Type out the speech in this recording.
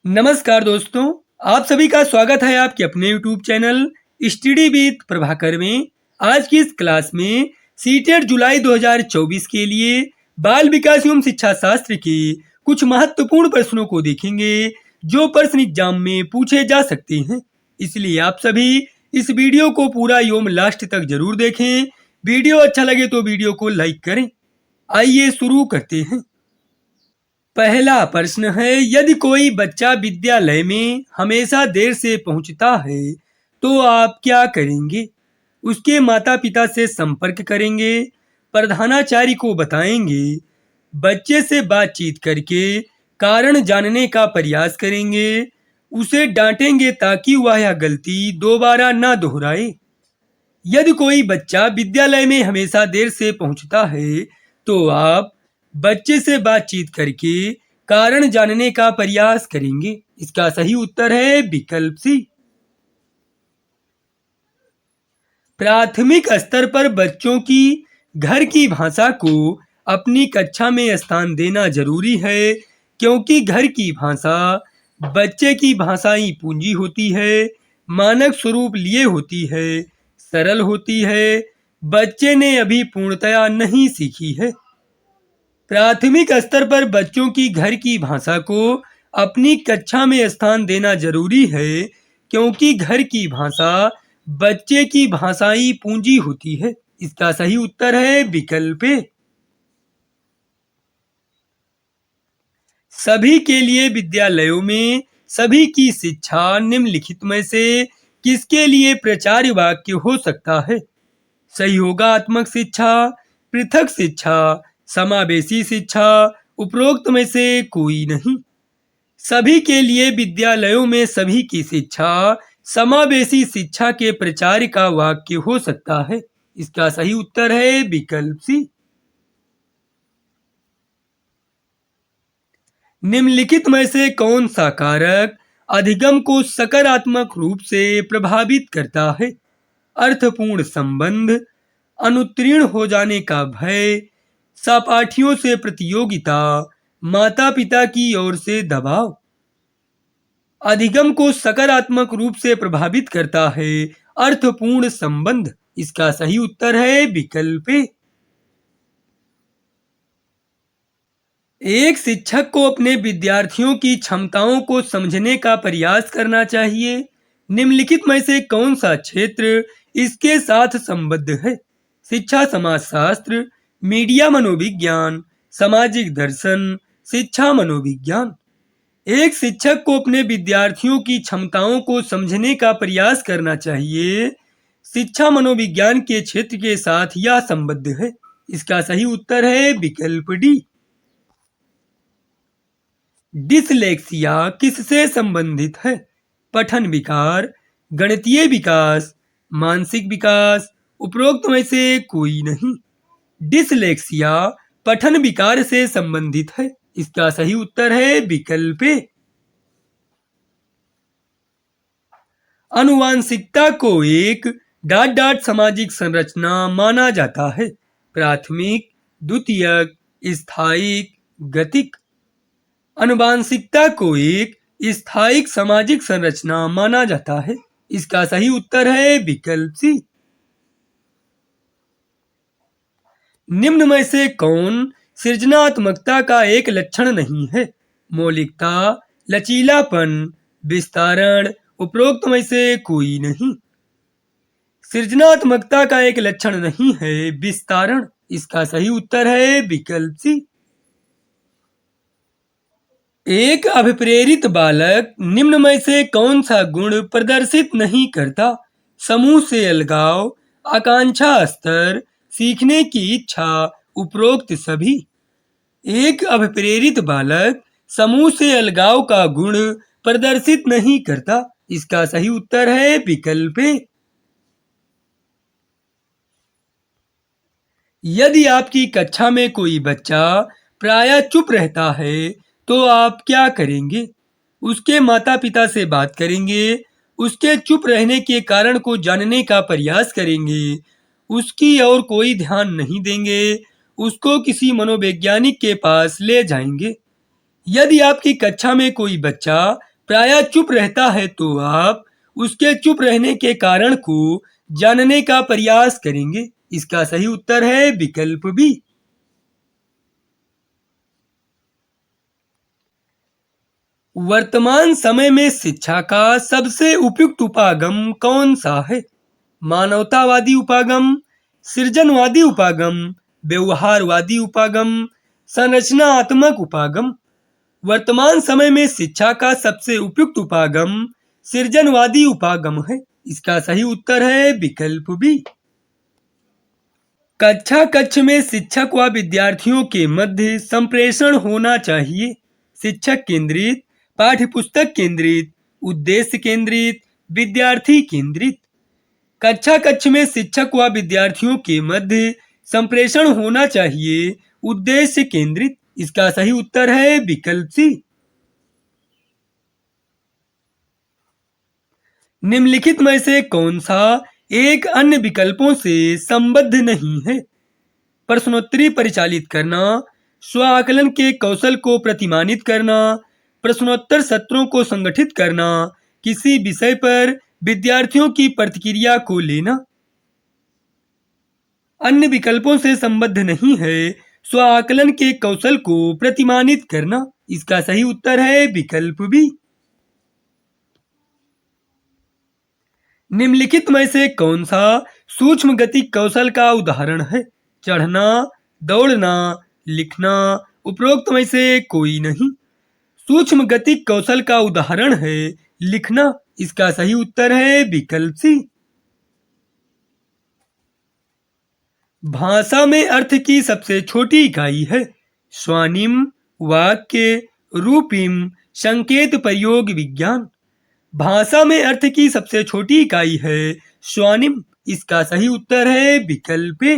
नमस्कार दोस्तों, आप सभी का स्वागत है आपके अपने YouTube channel study with Prabhakar में। आज की इस क्लास में सीटेट जुलाई 2024 के लिए बाल विकास एवं शिक्षा शास्त्र के कुछ महत्वपूर्ण प्रश्नों को देखेंगे जो प्रश्न एग्जाम में पूछे जा सकते हैं। इसलिए आप सभी इस वीडियो को पूरा एवं लास्ट तक जरूर देखें। वीडियो अच्छा लगे तो वीडियो को लाइक करें। आइए शुरू करते हैं। पहला प्रश्न है, यदि कोई बच्चा विद्यालय में हमेशा देर से पहुंचता है तो आप क्या करेंगे? उसके माता पिता से संपर्क करेंगे, प्रधानाचार्य को बताएंगे, बच्चे से बातचीत करके कारण जानने का प्रयास करेंगे, उसे डांटेंगे ताकि वह यह गलती दोबारा ना दोहराए। यदि कोई बच्चा विद्यालय में हमेशा देर से पहुंचता है तो आप बच्चे से बातचीत करके कारण जानने का प्रयास करेंगे। इसका सही उत्तर है विकल्प सी। प्राथमिक स्तर पर बच्चों की घर की भाषा को अपनी कक्षा में स्थान देना जरूरी है, क्योंकि घर की भाषा बच्चे की भाषाई पूंजी होती है, मानक स्वरूप लिए होती है, सरल होती है, बच्चे ने अभी पूर्णतया नहीं सीखी है। प्राथमिक स्तर पर बच्चों की घर की भाषा को अपनी कक्षा में स्थान देना जरूरी है, क्योंकि घर की भाषा बच्चे की भाषाई पूंजी होती है। इसका सही उत्तर है विकल्प ए। सभी के लिए विद्यालयों में सभी की शिक्षा निम्नलिखित में से किसके लिए प्रचार्य वाक्य हो सकता है? सहयोगात्मक शिक्षा, पृथक शिक्षा, समावेशी शिक्षा, उपरोक्त में से कोई नहीं। सभी के लिए विद्यालयों में सभी की शिक्षा समावेशी शिक्षा के प्रचार का वाक्य हो सकता है। इसका सही उत्तर है विकल्प सी। निम्नलिखित में से कौन सा कारक अधिगम को सकारात्मक रूप से प्रभावित करता है? अर्थपूर्ण संबंध, अनुत्तीर्ण हो जाने का भय, सहपाठियों से प्रतियोगिता, माता पिता की ओर से दबाव। अधिगम को सकारात्मक रूप से प्रभावित करता है अर्थपूर्ण संबंध। इसका सही उत्तर है विकल्प ए। एक शिक्षक को अपने विद्यार्थियों की क्षमताओं को समझने का प्रयास करना चाहिए। निम्नलिखित में से कौन सा क्षेत्र इसके साथ संबद्ध है? शिक्षा समाजशास्त्र, मीडिया मनोविज्ञान, सामाजिक दर्शन, शिक्षा मनोविज्ञान। एक शिक्षक को अपने विद्यार्थियों की क्षमताओं को समझने का प्रयास करना चाहिए। शिक्षा मनोविज्ञान के क्षेत्र के साथ यह संबद्ध है। इसका सही उत्तर है विकल्प डी। डिसलेक्सिया किससे संबंधित है? पठन विकार, गणितीय विकास, मानसिक विकास, उपरोक्त में से कोई नहीं। डिसलेक्सिया पठन विकार से संबंधित है। इसका सही उत्तर है विकल्प ए। आनुवांशिकता को एक डॉट डॉट सामाजिक संरचना माना जाता है। प्राथमिक, द्वितीयक, स्थायिक, गतिक। आनुवांशिकता को एक स्थायिक सामाजिक संरचना माना जाता है। इसका सही उत्तर है विकल्प सी। निम्न में से कौन सृजनात्मकता का एक लक्षण नहीं है? मौलिकता, लचीलापन, विस्तारण, उपरोक्त में से कोई नहीं। सृजनात्मकता का एक लक्षण नहीं है विस्तारण। इसका सही उत्तर है विकल्प सी। एक अभिप्रेरित बालक निम्न में से कौन सा गुण प्रदर्शित नहीं करता? समूह से अलगाव, आकांक्षा स्तर, सीखने की इच्छा, उपरोक्त सभी। एक अभिप्रेरित बालक समूह से अलगाव का गुण प्रदर्शित नहीं करता। इसका सही उत्तर है विकल्प ए। यदि आपकी कक्षा में कोई बच्चा प्रायः चुप रहता है तो आप क्या करेंगे? उसके माता पिता से बात करेंगे, उसके चुप रहने के कारण को जानने का प्रयास करेंगे, उसकी ओर कोई ध्यान नहीं देंगे, उसको किसी मनोवैज्ञानिक के पास ले जाएंगे। यदि आपकी कक्षा में कोई बच्चा प्रायः चुप रहता है तो आप उसके चुप रहने के कारण को जानने का प्रयास करेंगे। इसका सही उत्तर है विकल्प बी। वर्तमान समय में शिक्षा का सबसे उपयुक्त उपागम कौन सा है? मानवतावादी उपागम, सृजनवादी उपागम, व्यवहारवादी उपागम, संरचनात्मक उपागम। वर्तमान समय में शिक्षा का सबसे उपयुक्त उपागम सृजनवादी उपागम है। इसका सही उत्तर है विकल्प बी। कक्षा कक्ष में शिक्षक व विद्यार्थियों के मध्य संप्रेषण होना चाहिए। शिक्षक केंद्रित, पाठ्य पुस्तक केंद्रित, उद्देश्य केंद्रित, विद्यार्थी केंद्रित। कक्षा कक्ष में शिक्षक व विद्यार्थियों के मध्य संप्रेषण होना चाहिए, उद्देश्य केंद्रित। इसका सही उत्तर है विकल्प सी। निम्नलिखित में से कौन सा एक अन्य विकल्पों से संबद्ध नहीं है? प्रश्नोत्तरी परिचालित करना, स्व आकलन के कौशल को प्रतिमानित करना, प्रश्नोत्तर सत्रों को संगठित करना, किसी विषय पर विद्यार्थियों की प्रतिक्रिया को लेना। अन्य विकल्पों से संबद्ध नहीं है स्व आकलन के कौशल को प्रतिमानित करना। इसका सही उत्तर है विकल्प बी। निम्नलिखित में से कौन सा सूक्ष्म गति कौशल का उदाहरण है? चढ़ना, दौड़ना, लिखना। उपरोक्त में से कोई नहीं। सूक्ष्म गति कौशल का उदाहरण है लिखना। इसका सही उत्तर है विकल्प सी। भाषा में अर्थ की सबसे छोटी इकाई है स्वनिम, वाक्य, रूपिम, संकेत प्रयोग विज्ञान। भाषा में अर्थ की सबसे छोटी इकाई है स्वनिम। इसका सही उत्तर है विकल्प ए।